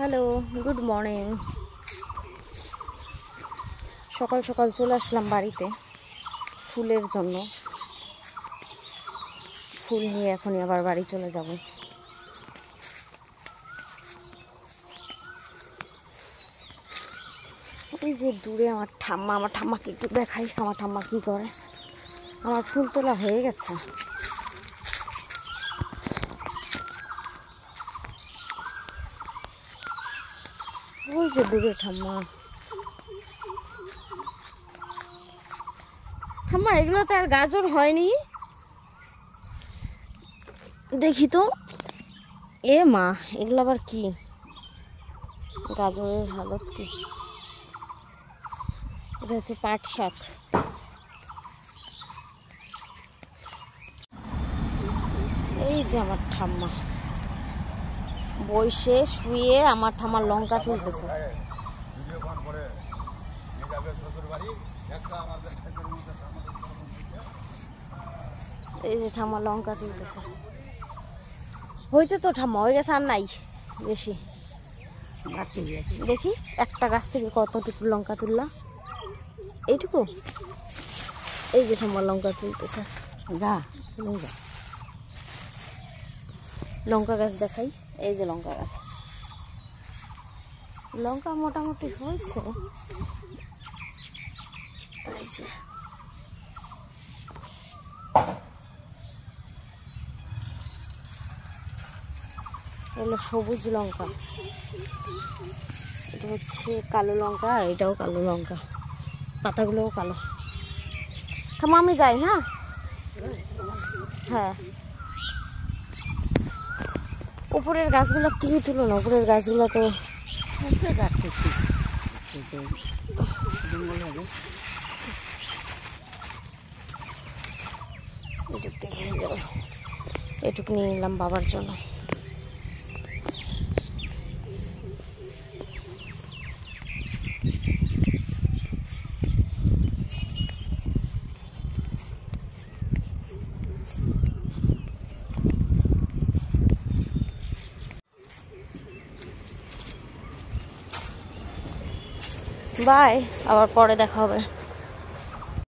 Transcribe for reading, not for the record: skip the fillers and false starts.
Hello, good morning. সকাল সকাল চলে আসলাম বাড়িতে ফুলের জন্য। ফুল নিয়ে এখনই আবার বাড়ি চলে যাব। ওই যে দূরে আমার ঠাম্মাকে একটু দেখাই আমার ঠাম্মা কী করে। আমার ফুল তোলা হয়ে গেছে। ওই যে দূরে ঠাম্মা এগুলোতে আর গাজর হয়নি। দেখি তো, এ মা, এগুলো আবার কি? গাজরের হালত কি? এটা হচ্ছে পাট শাক। এই যে আমার ঠাম্মা বসে শুয়ে আমার ঠাম্মার লঙ্কা তুলতেছে। এই যে ঠাম্মা লঙ্কা তুলতেছে। হয়েছে তো ঠাম্মা, হয়ে গেছে, আর নাই বেশি। দেখি একটা গাছ থেকে কতটুকু লঙ্কা তুললা। এইটুকু। এই যে ঠাম্মা লঙ্কা তুলতেছে। যা লঙ্কা গাছ দেখাই। এই যে লঙ্কা গাছ, লঙ্কা মোটামুটি হয়েছে। এগুলো সবুজ লঙ্কা, এটা হচ্ছে কালো লঙ্কা, আর এটাও কালো লঙ্কা, পাতাগুলোও কালো। থামো, আমি যাই। হ্যাঁ, উপরের গাছগুলো কি তুলো না, উপরের গাছগুলো তো এটুকু নিয়ে নিলাম বাবার জন্য। বাই, আবার পরে দেখা হবে।